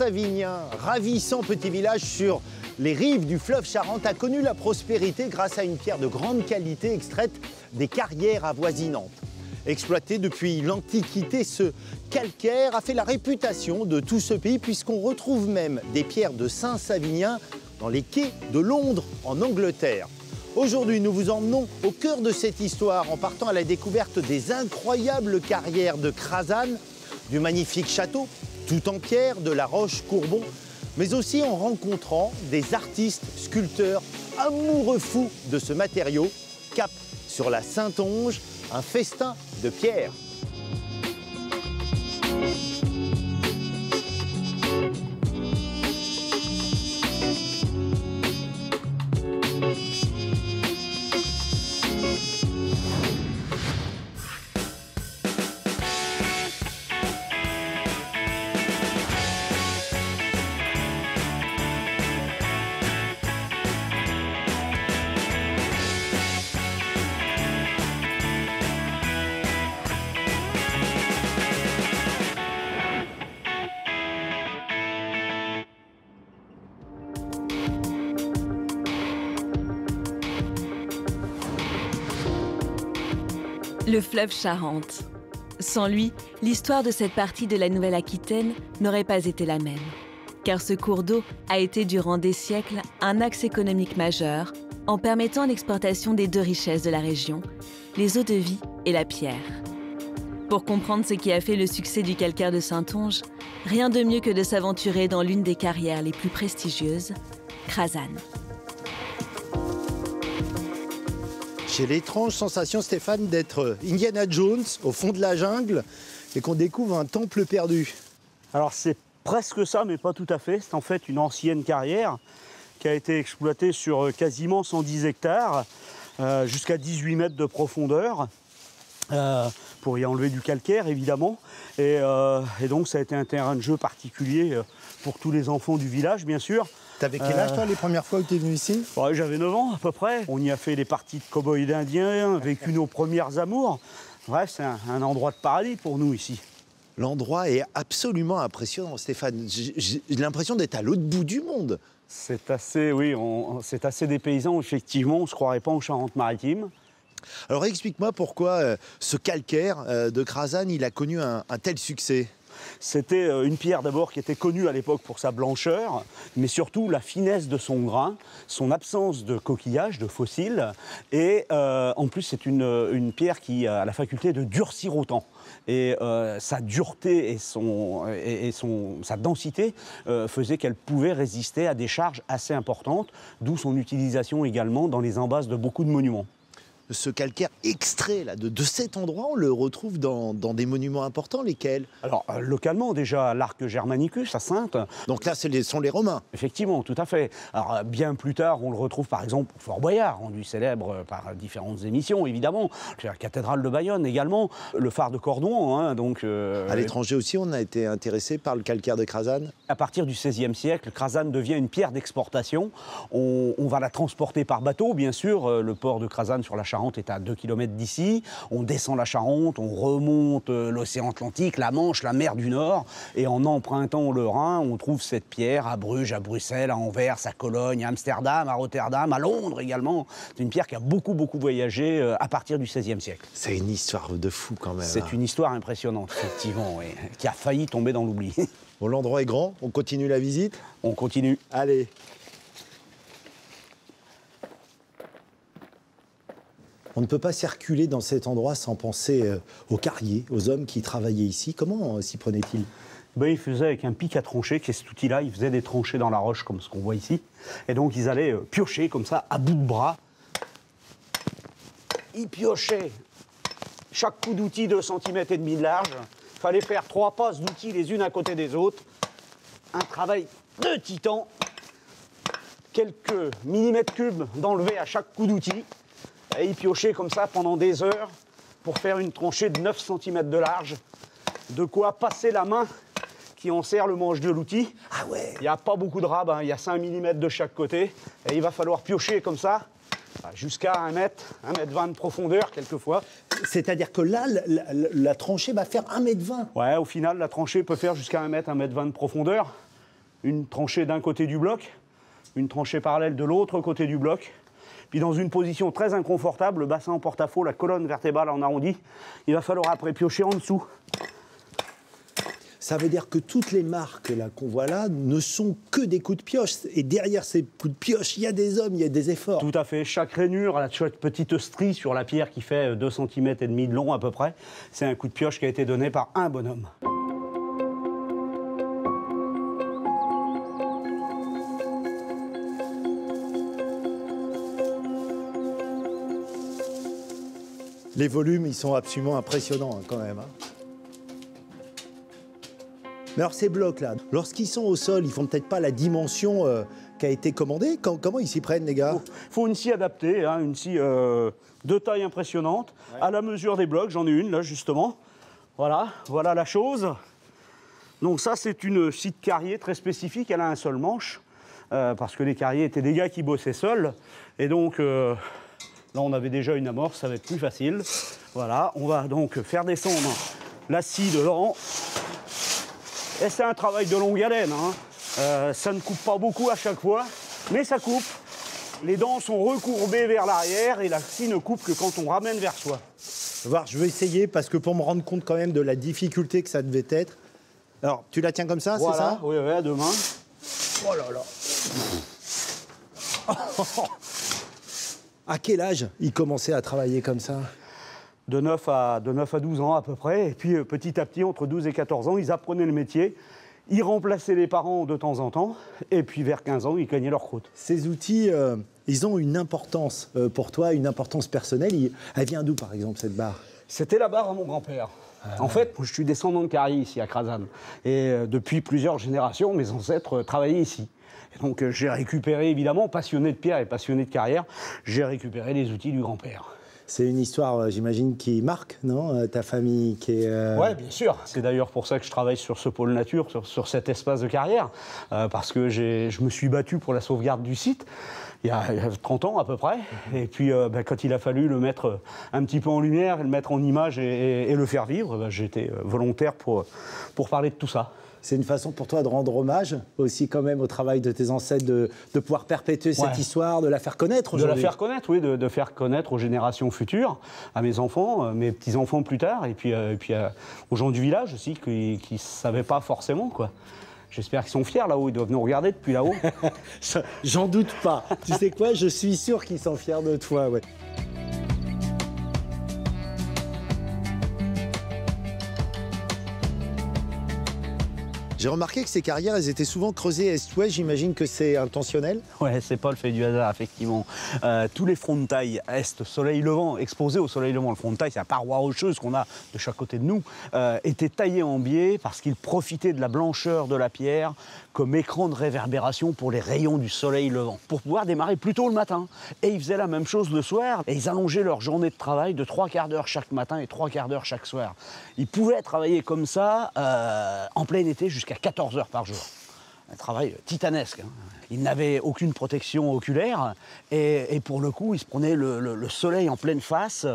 Saint-Savinien, ravissant petit village sur les rives du fleuve Charente, a connu la prospérité grâce à une pierre de grande qualité extraite des carrières avoisinantes. Exploité depuis l'Antiquité, ce calcaire a fait la réputation de tout ce pays puisqu'on retrouve même des pierres de Saint-Savinien dans les quais de Londres en Angleterre. Aujourd'hui, nous vous emmenons au cœur de cette histoire en partant à la découverte des incroyables carrières de Crasane, du magnifique château, tout en pierre, de la Roche-Courbon, mais aussi en rencontrant des artistes, sculpteurs, amoureux fous de ce matériau. Cap sur la Saintonge, un festin de pierre. Le fleuve Charente. Sans lui, l'histoire de cette partie de la Nouvelle-Aquitaine n'aurait pas été la même. Car ce cours d'eau a été durant des siècles un axe économique majeur en permettant l'exportation des deux richesses de la région, les eaux-de-vie et la pierre. Pour comprendre ce qui a fait le succès du calcaire de Saintonge, rien de mieux que de s'aventurer dans l'une des carrières les plus prestigieuses, Crasane. J'ai l'étrange sensation, Stéphane, d'être Indiana Jones au fond de la jungle et qu'on découvre un temple perdu. Alors c'est presque ça, mais pas tout à fait. C'est en fait une ancienne carrière qui a été exploitée sur quasiment 110 hectares, jusqu'à 18 mètres de profondeur, pour y enlever du calcaire évidemment. Et donc ça a été un terrain de jeu particulier pour tous les enfants du village, bien sûr. T'avais quel âge, toi, les premières fois que tu es venu ici? Ouais, j'avais 9 ans, à peu près. On y a fait des parties de cow-boys d'indiens, vécu nos premières amours. Bref, c'est un endroit de paradis pour nous, ici. L'endroit est absolument impressionnant, Stéphane. J'ai l'impression d'être à l'autre bout du monde. C'est assez, oui, c'est assez dépaysant, effectivement. On ne se croirait pas en Charente-Maritime. Alors, explique-moi pourquoi ce calcaire de Crasane, il a connu un tel succès. C'était une pierre d'abord qui était connue à l'époque pour sa blancheur, mais surtout la finesse de son grain, son absence de coquillages, de fossiles. Et en plus, c'est une pierre qui a la faculté de durcir au temps. Et sa dureté et sa densité faisaient qu'elle pouvait résister à des charges assez importantes, d'où son utilisation également dans les embasses de beaucoup de monuments. Ce calcaire extrait là, de cet endroit, on le retrouve dans des monuments importants, lesquels? Alors, localement, déjà, l'Arc Germanicus à Saintes. Donc là, ce sont les Romains. Effectivement, tout à fait. Alors, bien plus tard, on le retrouve, par exemple, au Fort Boyard, rendu célèbre par différentes émissions, évidemment. La cathédrale de Bayonne également, le phare de Cordon. Hein, donc, à l'étranger aussi, on a été intéressé par le calcaire de Crasane. À partir du XVIe siècle, Crasane devient une pierre d'exportation. On va la transporter par bateau, bien sûr. Le port de Crasane sur la Charente est à 2 km d'ici. On descend la Charente, on remonte l'océan Atlantique, la Manche, la mer du Nord. Et en empruntant le Rhin, on trouve cette pierre à Bruges, à Bruxelles, à Anvers, à Cologne, à Amsterdam, à Rotterdam, à Londres également. C'est une pierre qui a beaucoup voyagé à partir du XVIe siècle. C'est une histoire de fou quand même. C'est une histoire impressionnante, effectivement, oui, qui a failli tomber dans l'oubli. Bon, l'endroit est grand, on continue la visite? On continue. Allez. On ne peut pas circuler dans cet endroit sans penser aux carriers, aux hommes qui travaillaient ici. Comment s'y prenaient-ils? Ils faisaient avec un pic à trancher, qui est cet outil-là. Ils faisaient des tranchées dans la roche, comme ce qu'on voit ici. Et donc, ils allaient piocher comme ça, à bout de bras. Ils piochaient chaque coup d'outil 2,5 cm de large. Il fallait faire 3 passes d'outils les unes à côté des autres. Un travail de titan. Quelques millimètres cubes d'enlever à chaque coup d'outil. Et ils piochaient comme ça pendant des heures pour faire une tranchée de 9 cm de large. De quoi passer la main qui enserre le manche de l'outil. Ah ouais. Il n'y a pas beaucoup de rabe, hein. Il y a 5 mm de chaque côté. Et il va falloir piocher comme ça jusqu'à 1 mètre, 1,20 m de profondeur quelquefois. C'est-à-dire que là, la tranchée va faire 1,20 m. Ouais, au final, la tranchée peut faire jusqu'à 1 mètre, 1,20 m de profondeur. une tranchée d'un côté du bloc, une tranchée parallèle de l'autre côté du bloc. Puis dans une position très inconfortable, le bassin en porte-à-faux, la colonne vertébrale en arrondi, il va falloir après piocher en dessous. Ça veut dire que toutes les marques là qu'on voit là ne sont que des coups de pioche. Et derrière ces coups de pioche, il y a des hommes, il y a des efforts. Tout à fait. Chaque rainure, la petite strie sur la pierre qui fait 2,5 cm de long à peu près, c'est un coup de pioche qui a été donné par un bonhomme. Les volumes, ils sont absolument impressionnants quand même. Mais alors ces blocs-là, lorsqu'ils sont au sol, ils font peut-être pas la dimension qui a été commandée. Comment ils s'y prennent, les gars? Il faut une scie adaptée, hein, une scie de taille impressionnante, à la mesure des blocs. J'en ai une là justement. Voilà la chose. Donc ça, c'est une scie de carrier très spécifique. Elle a un seul manche parce que les carriers étaient des gars qui bossaient seuls. Et donc là, on avait déjà une amorce, ça va être plus facile. Voilà, on va donc faire descendre la scie dedans. Et c'est un travail de longue haleine. Hein. Ça ne coupe pas beaucoup à chaque fois, mais ça coupe. Les dents sont recourbées vers l'arrière et la scie ne coupe que quand on ramène vers soi. Je vais essayer parce que pour me rendre compte quand même de la difficulté que ça devait être. Alors, tu la tiens comme ça, voilà, c'est ça? Oui, à deux mains. Oh là là. À quel âge il commençait à travailler comme ça? De 9 à 12 ans à peu près. Et puis petit à petit, entre 12 et 14 ans, ils apprenaient le métier. Ils remplaçaient les parents de temps en temps. Et puis vers 15 ans, ils cognaient leur croûte. Ces outils, ils ont une importance pour toi, une importance personnelle. Elle vient d'où, par exemple, cette barre? C'était la barre à mon grand-père. En fait, je suis descendant de carrier ici à Crasane. Et depuis plusieurs générations, mes ancêtres travaillaient ici. Et donc j'ai récupéré, évidemment, passionné de pierre et passionné de carrière, j'ai récupéré les outils du grand-père. C'est une histoire, j'imagine, qui marque, non? Ta famille qui est... Oui, bien sûr. C'est d'ailleurs pour ça que je travaille sur ce pôle nature, sur cet espace de carrière, parce que je me suis battu pour la sauvegarde du site, il y a 30 ans à peu près. Et puis, quand il a fallu le mettre un petit peu en lumière, le mettre en image et le faire vivre, j'étais volontaire pour parler de tout ça. C'est une façon pour toi de rendre hommage aussi quand même au travail de tes ancêtres, de pouvoir perpétuer cette histoire, de la faire connaître aujourd'hui. De la faire connaître, oui, de faire connaître aux générations futures, à mes enfants, mes petits-enfants plus tard, et puis aux gens du village aussi, qui ne savaient pas forcément, quoi. J'espère qu'ils sont fiers là-haut, ils doivent nous regarder depuis là-haut. J'en doute pas. Tu sais quoi, je suis sûr qu'ils sont fiers de toi, ouais. J'ai remarqué que ces carrières, elles étaient souvent creusées est-ouest. J'imagine que c'est intentionnel. Ouais, c'est pas le fait du hasard, effectivement. Tous les fronts de taille est, soleil levant, exposés au soleil levant, le front de taille, c'est la paroi rocheuse qu'on a de chaque côté de nous, étaient taillés en biais parce qu'ils profitaient de la blancheur de la pierre comme écran de réverbération pour les rayons du soleil levant, pour pouvoir démarrer plus tôt le matin. Et ils faisaient la même chose le soir, et ils allongeaient leur journée de travail de 3 quarts d'heure chaque matin et 3 quarts d'heure chaque soir. Ils pouvaient travailler comme ça en plein été jusqu'à 14 heures par jour. Un travail titanesque. Hein. Ils n'avaient aucune protection oculaire et pour le coup, ils se prenaient le soleil en pleine face,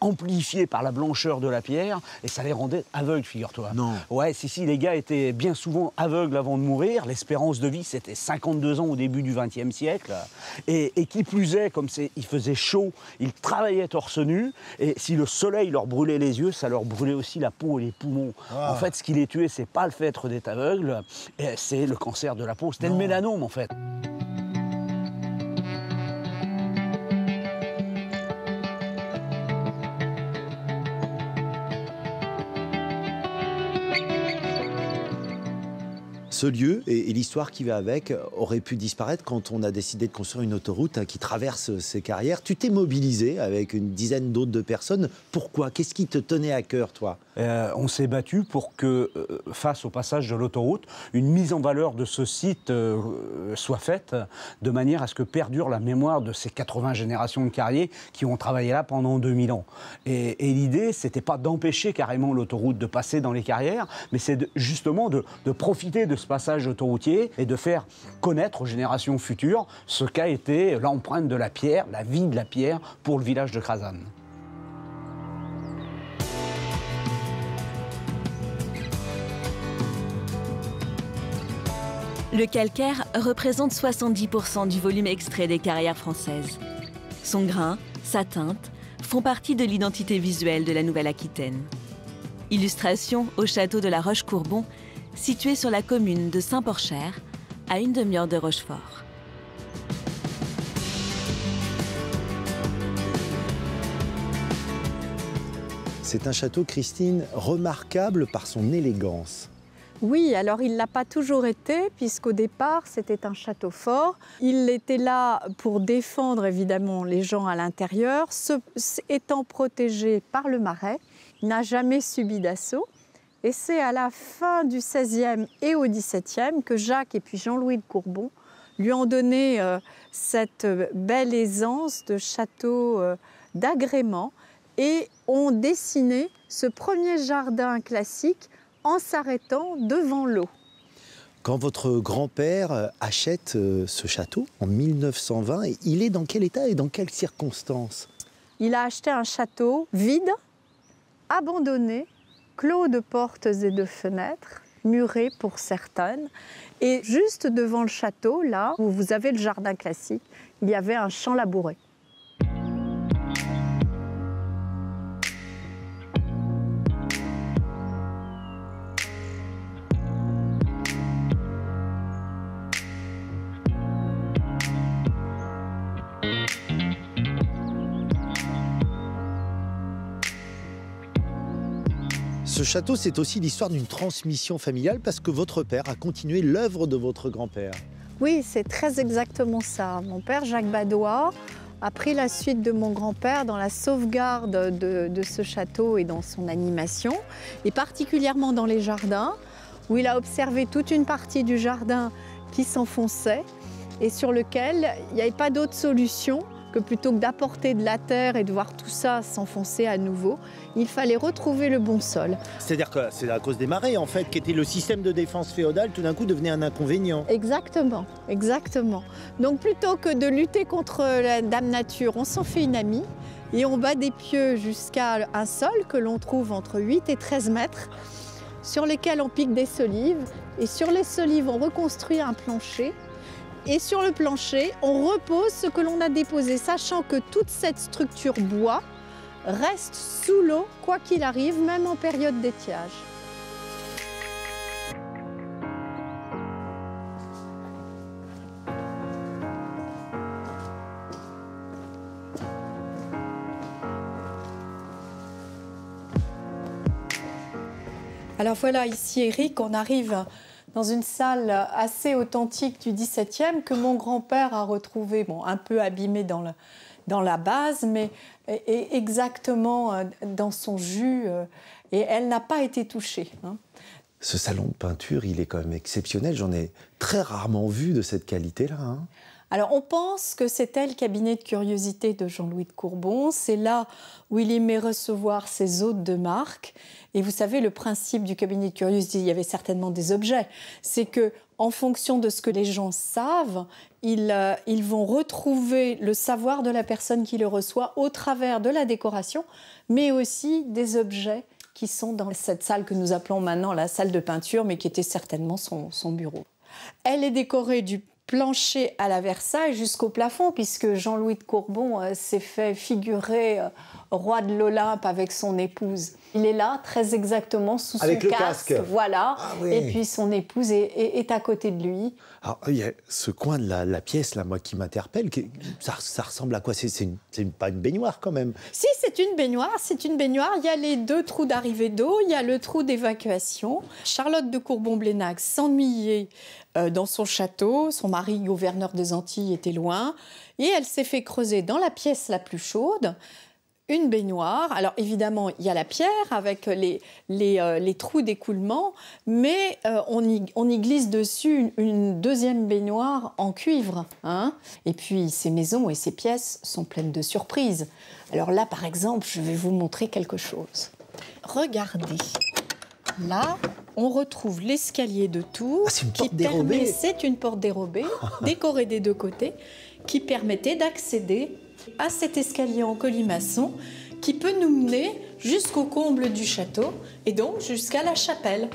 amplifié par la blancheur de la pierre, et ça les rendait aveugles, figure-toi. Non. Ouais, si, les gars étaient bien souvent aveugles avant de mourir. L'espérance de vie, c'était 52 ans au début du XXe siècle. Et qui plus est, comme il faisait chaud, ils travaillaient torse nu, et si le soleil leur brûlait les yeux, ça leur brûlait aussi la peau et les poumons. Ah. En fait, ce qui les tuait, c'est pas le fait d'être aveugle, c'est le cancer de la peau. C'était le mélanome, en fait. Ce lieu et l'histoire qui va avec aurait pu disparaître quand on a décidé de construire une autoroute qui traverse ces carrières. Tu t'es mobilisé avec une dizaine d'autres de personnes. Pourquoi? Qu'est-ce qui te tenait à cœur, toi? On s'est battu pour que, face au passage de l'autoroute, une mise en valeur de ce site soit faite de manière à ce que perdure la mémoire de ces 80 générations de carriers qui ont travaillé là pendant 2000 ans. Et l'idée, c'était pas d'empêcher carrément l'autoroute de passer dans les carrières, mais c'est justement de profiter de ce passage autoroutier et de faire connaître aux générations futures ce qu'a été l'empreinte de la pierre, la vie de la pierre pour le village de Crasane. Le calcaire représente 70% du volume extrait des carrières françaises. Son grain, sa teinte, font partie de l'identité visuelle de la Nouvelle-Aquitaine. Illustration au château de la Roche-Courbon, situé sur la commune de Saint-Porcher, à une demi-heure de Rochefort. C'est un château, Christine, remarquable par son élégance. Oui, alors il ne l'a pas toujours été, puisqu'au départ, c'était un château fort. Il était là pour défendre évidemment les gens à l'intérieur, étant protégé par le marais. Il n'a jamais subi d'assaut. Et c'est à la fin du XVIe et au XVIIe que Jacques et puis Jean-Louis de Courbon lui ont donné cette belle aisance de château d'agrément et ont dessiné ce premier jardin classique en s'arrêtant devant l'eau. Quand votre grand-père achète ce château en 1920, il est dans quel état et dans quelles circonstances? Il a acheté un château vide, abandonné, clos de portes et de fenêtres, muré pour certaines. Et juste devant le château, là où vous avez le jardin classique, il y avait un champ labouré. Ce château, c'est aussi l'histoire d'une transmission familiale parce que votre père a continué l'œuvre de votre grand-père. Oui, c'est très exactement ça. Mon père, Jacques Badois, a pris la suite de mon grand-père dans la sauvegarde de ce château et dans son animation, et particulièrement dans les jardins, où il a observé toute une partie du jardin qui s'enfonçait et sur lequel il n'y avait pas d'autre solution que plutôt que d'apporter de la terre et de voir tout ça s'enfoncer à nouveau, il fallait retrouver le bon sol. C'est-à-dire que c'est à cause des marais, en fait, qui était le système de défense féodal, tout d'un coup devenait un inconvénient. Exactement, exactement. Donc plutôt que de lutter contre la Dame Nature, on s'en fait une amie et on bat des pieux jusqu'à un sol que l'on trouve entre 8 et 13 mètres, sur lesquels on pique des solives. Et sur les solives, on reconstruit un plancher. Et sur le plancher, on repose ce que l'on a déposé, sachant que toute cette structure bois reste sous l'eau, quoi qu'il arrive, même en période d'étiage. Alors voilà, ici Eric, on arrive dans une salle assez authentique du XVIIe que mon grand-père a retrouvée, bon, un peu abîmée dans la base, mais exactement dans son jus, et elle n'a pas été touchée. Hein. Ce salon de peinture, il est quand même exceptionnel. J'en ai très rarement vu de cette qualité-là. Hein. Alors, on pense que c'était le cabinet de curiosité de Jean-Louis de Courbon. C'est là où il aimait recevoir ses hôtes de marque. Et vous savez, le principe du cabinet de curiosité, il y avait certainement des objets. C'est que, en fonction de ce que les gens savent, ils vont retrouver le savoir de la personne qui le reçoit au travers de la décoration, mais aussi des objets qui sont dans cette salle que nous appelons maintenant la salle de peinture, mais qui était certainement son bureau. Elle est décorée du plancher à la Versailles jusqu'au plafond, puisque Jean-Louis de Courbon s'est fait figurer roi de l'Olympe avec son épouse. Il est là, très exactement, sous son casque. Voilà. Ah, oui. Et puis son épouse est à côté de lui. Alors, il y a ce coin de la pièce, là, moi, qui m'interpelle. Ça ressemble à quoi? C'est pas une baignoire, quand même. Si, c'est une baignoire. C'est une baignoire. Il y a les deux trous d'arrivée d'eau. Il y a le trou d'évacuation. Charlotte de Courbon-Blénac s'ennuyait dans son château. Son mari, gouverneur des Antilles, était loin. Et elle s'est fait creuser dans la pièce la plus chaude une baignoire. Alors évidemment, il y a la pierre avec les trous d'écoulement, mais on y glisse dessus une deuxième baignoire en cuivre. Hein. Et puis ces maisons et ces pièces sont pleines de surprises. Alors là, par exemple, je vais vous montrer quelque chose. Regardez. Là, on retrouve l'escalier de tour. Ah, c'est une porte dérobée. C'est une porte dérobée, décorée des deux côtés, qui permettait d'accéder à cet escalier en colimaçon qui peut nous mener jusqu'au comble du château et donc jusqu'à la chapelle.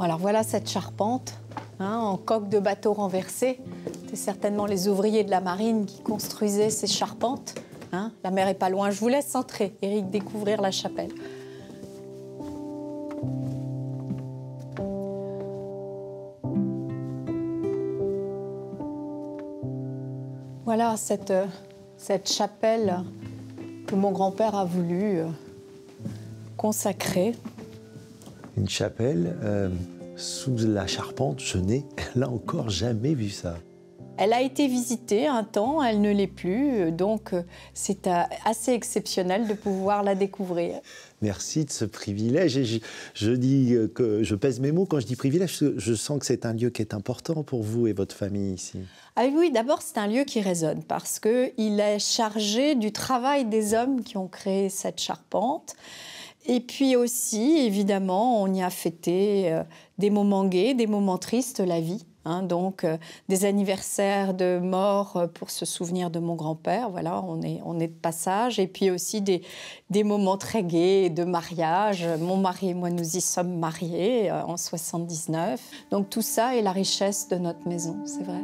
Alors voilà cette charpente en coque de bateau renversé. C'est certainement les ouvriers de la marine qui construisaient ces charpentes. La mer est pas loin. Je vous laisse entrer, Éric, découvrir la chapelle. Voilà cette chapelle que mon grand-père a voulu consacrer. Une chapelle sous la charpente, je n'ai là encore jamais vu ça. Elle a été visitée un temps, elle ne l'est plus, donc c'est assez exceptionnel de pouvoir la découvrir. Merci de ce privilège. Et je dis que je pèse mes mots quand je dis privilège, je sens que c'est un lieu qui est important pour vous et votre famille ici. Ah oui, d'abord c'est un lieu qui résonne parce qu'il est chargé du travail des hommes qui ont créé cette charpente. Et puis aussi, évidemment, on y a fêté des moments gais, des moments tristes, la vie. Donc, des anniversaires de mort pour se souvenir de mon grand-père. Voilà, on est de passage. Et puis aussi des moments très gais de mariage. Mon mari et moi, nous y sommes mariés en 79. Donc, tout ça est la richesse de notre maison, c'est vrai.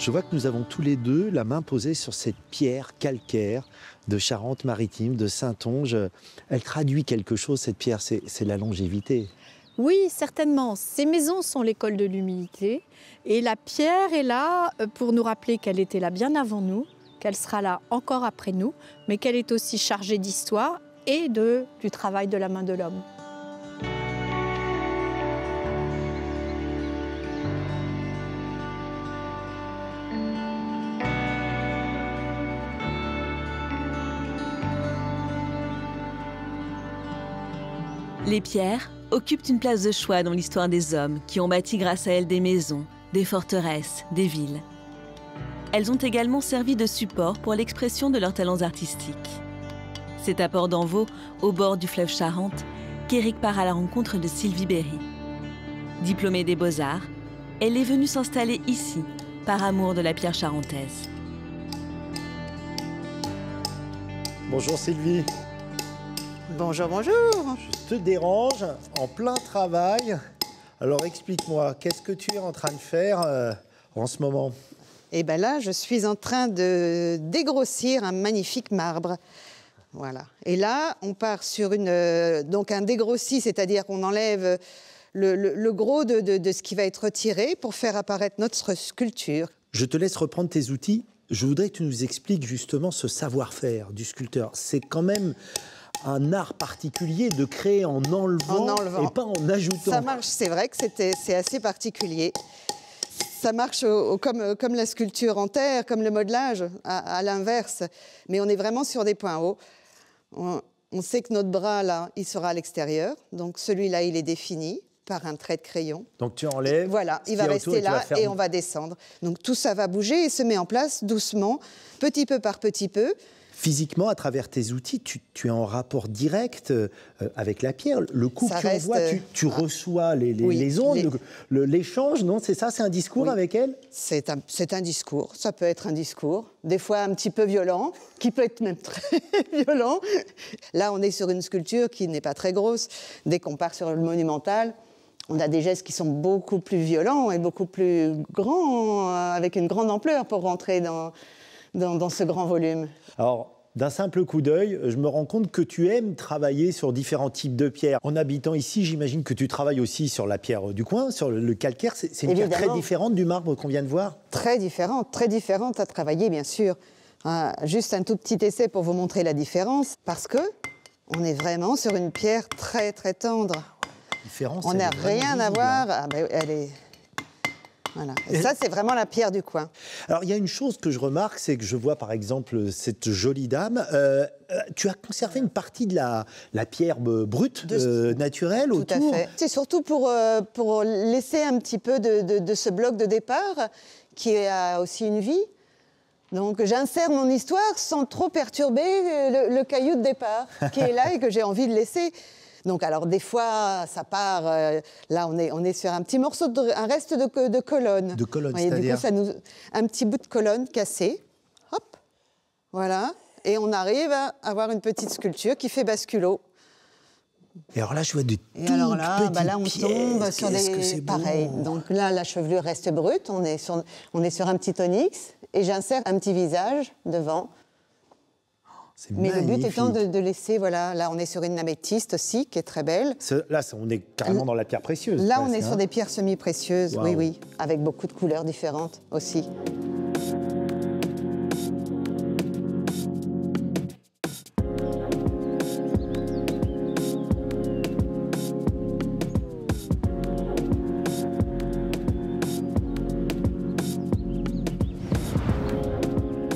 Je vois que nous avons tous les deux la main posée sur cette pierre calcaire de Charente-Maritime, de Saintonge. Elle traduit quelque chose, cette pierre, c'est la longévité. Oui, certainement. Ces maisons sont l'école de l'humilité. Et la pierre est là pour nous rappeler qu'elle était là bien avant nous, qu'elle sera là encore après nous, mais qu'elle est aussi chargée d'histoire et du travail de la main de l'homme. Les pierres occupent une place de choix dans l'histoire des hommes qui ont bâti grâce à elles des maisons, des forteresses, des villes. Elles ont également servi de support pour l'expression de leurs talents artistiques. C'est à Port-d'Envaux, au bord du fleuve Charente, qu'Éric part à la rencontre de Sylvie Berry. Diplômée des Beaux-Arts, elle est venue s'installer ici, par amour de la pierre charentaise. Bonjour Sylvie. Bonjour, bonjour. Je te dérange en plein travail. Alors explique-moi, qu'est-ce que tu es en train de faire en ce moment? Eh bien là, je suis en train de dégrossir un magnifique marbre. Voilà. Et là, on part sur donc un dégrossi, c'est-à-dire qu'on enlève le gros de ce qui va être retiré pour faire apparaître notre sculpture. Je te laisse reprendre tes outils. Je voudrais que tu nous expliques justement ce savoir-faire du sculpteur. C'est quand même un art particulier de créer en enlevant et pas en ajoutant. Ça marche, c'est vrai que c'est assez particulier. Ça marche comme la sculpture en terre, comme le modelage, à l'inverse. Mais on est vraiment sur des points hauts. On sait que notre bras, là, il sera à l'extérieur. Donc celui-là, il est défini par un trait de crayon. Donc tu enlèves. Voilà, il va rester là et on va descendre. Donc tout ça va bouger et se met en place doucement, petit peu par petit peu. Physiquement, à travers tes outils, tu es en rapport direct avec la pierre. Le coup que tu envoies, tu reçois les ondes, l'échange, non? C'est ça, c'est un discours avec elle? C'est un discours, ça peut être un discours, des fois un petit peu violent, qui peut être même très violent. Là, on est sur une sculpture qui n'est pas très grosse. Dès qu'on part sur le monumental, on a des gestes qui sont beaucoup plus violents et beaucoup plus grands, avec une grande ampleur pour rentrer dans ce grand volume. Alors, d'un simple coup d'œil, je me rends compte que tu aimes travailler sur différents types de pierres. En habitant ici, j'imagine que tu travailles aussi sur la pierre du coin, sur le calcaire. C'est une pierre très différente du marbre qu'on vient de voir? Très différente à travailler, bien sûr. Juste un tout petit essai pour vous montrer la différence, parce que on est vraiment sur une pierre très, très tendre. On n'a rien à voir. Ah, ben, elle est... Voilà. Et ça, c'est vraiment la pierre du coin. Alors, il y a une chose que je remarque, c'est que je vois, par exemple, cette jolie dame. Tu as conservé une partie de la pierre brute, naturelle, autour. Tout à fait. C'est surtout pour laisser un petit peu de ce bloc de départ, qui a aussi une vie. Donc, j'insère mon histoire sans trop perturber le caillou de départ, qui est là et que j'ai envie de laisser. Donc alors des fois, ça part, là on est sur un petit morceau, un reste de colonne. De colonne, Voyez, c'est-à-dire du coup, un petit bout de colonne cassé, hop, voilà, et on arrive à avoir une petite sculpture qui fait basculot. Et alors là, je vois de Et alors là, petites là on pièces. tombe sur Qu'est-ce que des... c'est beau. Pareil, donc là, la chevelure reste brute, on est sur un petit onyx, et j'insère un petit visage devant. C'est Mais le but magnifique. étant de laisser, voilà, là on est sur une améthyste aussi, qui est très belle. Là, on est carrément dans la pierre précieuse. Là, on presque, est sur hein. des pierres semi-précieuses, Waouh. oui, oui, avec beaucoup de couleurs différentes aussi.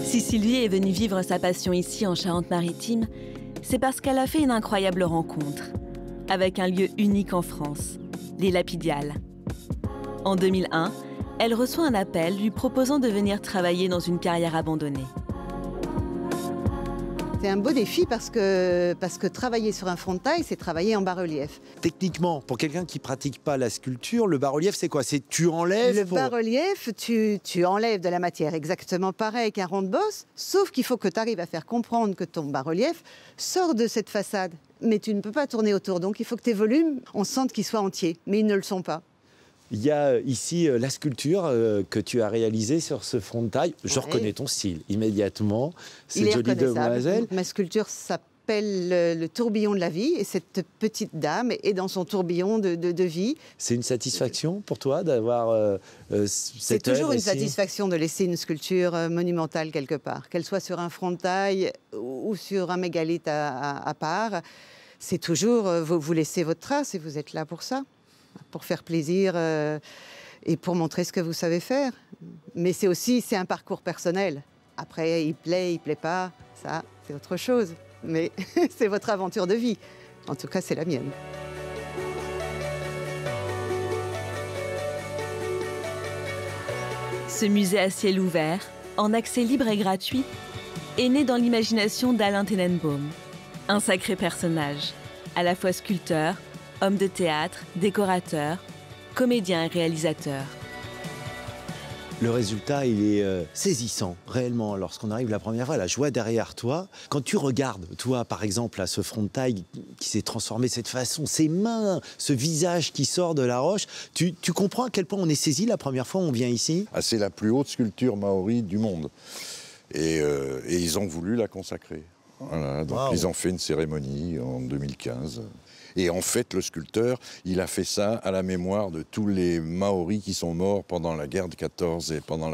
Si Sylvie est venue vivre sa passion ici en Charente-Maritime, c'est parce qu'elle a fait une incroyable rencontre avec un lieu unique en France, les Lapidiales. En 2001, elle reçoit un appel lui proposant de venir travailler dans une carrière abandonnée. C'est un beau défi parce que travailler sur un frontail, c'est travailler en bas-relief. Techniquement, pour quelqu'un qui pratique pas la sculpture, le bas-relief, c'est quoi? C'est tu enlèves Le pour- bas-relief, tu enlèves de la matière exactement pareil qu'un rond de bosse, sauf qu'il faut que tu arrives à faire comprendre que ton bas-relief sort de cette façade. Mais tu ne peux pas tourner autour, donc il faut que tes volumes, on sente qu'ils soient entiers, mais ils ne le sont pas. Il y a ici la sculpture que tu as réalisée sur ce frontail. Je Ouais. reconnais ton style immédiatement. Il Cette est jolie reconnaissable. demoiselle. Ma sculpture s'appelle le tourbillon de la vie, et cette petite dame est dans son tourbillon de vie. C'est une satisfaction pour toi d'avoir C'est cette toujours œuvre une ici satisfaction de laisser une sculpture monumentale quelque part, qu'elle soit sur un frontail ou sur un mégalithe à part. C'est toujours, vous laissez votre trace et vous êtes là pour ça, pour faire plaisir et pour montrer ce que vous savez faire. Mais c'est un parcours personnel. Après, il plaît pas, ça, c'est autre chose. Mais c'est votre aventure de vie. En tout cas, c'est la mienne. Ce musée à ciel ouvert, en accès libre et gratuit, est né dans l'imagination d'Alain Tenenbaum. Un sacré personnage, à la fois sculpteur, homme de théâtre, décorateur, comédien et réalisateur. Le résultat, il est saisissant, réellement, lorsqu'on arrive la première fois, la joie derrière toi. Quand tu regardes, toi, par exemple, à ce frontail qui s'est transformé de cette façon, ces mains, ce visage qui sort de la roche, tu comprends à quel point on est saisi la première fois où on vient ici? Ah, c'est la plus haute sculpture maori du monde. Et ils ont voulu la consacrer. Voilà, donc Wow. ils ont fait une cérémonie en 2015. Et en fait, le sculpteur, il a fait ça à la mémoire de tous les Maoris qui sont morts pendant la guerre de 14 et pendant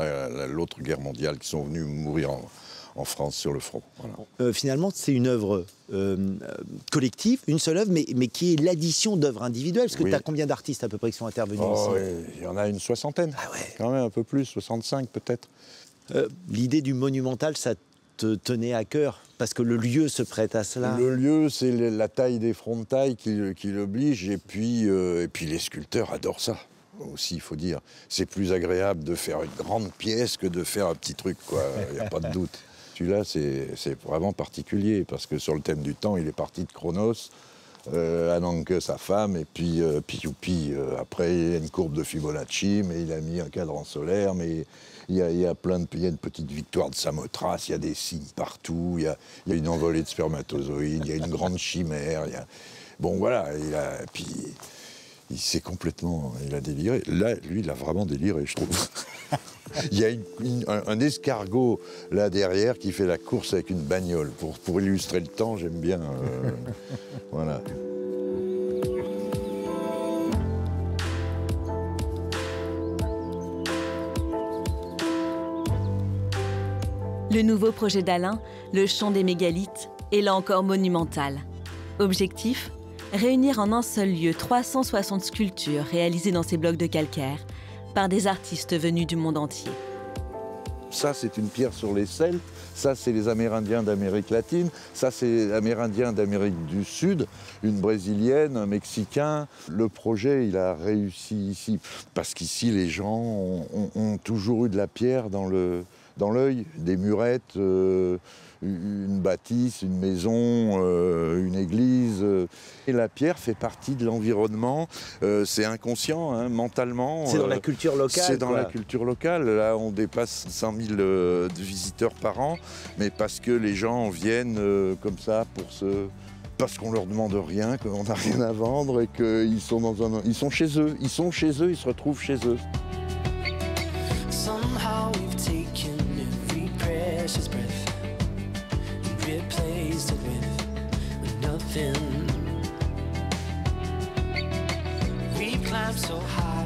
l'autre guerre mondiale, qui sont venus mourir en France sur le front. Voilà. Finalement, c'est une œuvre collective, une seule œuvre, mais qui est l'addition d'œuvres individuelles. Parce que Oui. tu as combien d'artistes à peu près qui sont intervenus Oh, ici? ouais, il y en a une soixantaine, Ah ouais. quand même un peu plus, 65 peut-être. L'idée du monumental, ça te tenait à cœur parce que le lieu se prête à cela. Le lieu, c'est la taille des frontailles qui l'oblige, et puis les sculpteurs adorent ça aussi, il faut dire. C'est plus agréable de faire une grande pièce que de faire un petit truc, quoi. Il n'y a pas de doute. Celui-là, c'est vraiment particulier, parce que sur le thème du temps, il est parti de Chronos, Ananke, sa femme, et puis Youpi. Après, il y a une courbe de Fibonacci, mais il a mis un cadran solaire, mais il y a il y a une petite victoire de Samothrace, il y a des signes partout, il y a une envolée de spermatozoïdes, il y a une grande chimère. Bon, voilà, puis il a déliré. Là, lui, il a vraiment déliré, je trouve. Il y a un escargot là derrière qui fait la course avec une bagnole. Pour illustrer le temps, j'aime bien. Voilà. Le nouveau projet d'Alain, le Chant des mégalithes, est là encore monumental. Objectif : réunir en un seul lieu 360 sculptures réalisées dans ces blocs de calcaire par des artistes venus du monde entier. Ça, c'est une pierre sur les Celtes. Ça, c'est les Amérindiens d'Amérique latine. Ça, c'est les Amérindiens d'Amérique du Sud. Une Brésilienne, un Mexicain. Le projet, il a réussi ici. Parce qu'ici, les gens ont toujours eu de la pierre dans dans l'œil, des murettes, une bâtisse, une maison, une église. Et la pierre fait partie de l'environnement. C'est inconscient, hein, mentalement. C'est dans la culture locale. C'est dans quoi. la culture locale. Là, on dépasse 100 000 visiteurs par an, mais parce que les gens viennent comme ça parce qu'on leur demande rien, qu'on n'a rien à vendre et qu'ils sont ils sont chez eux. Ils sont chez eux, ils se retrouvent chez eux. Somehow we've taken every precious breath and replaced it with nothing. We climbed so high.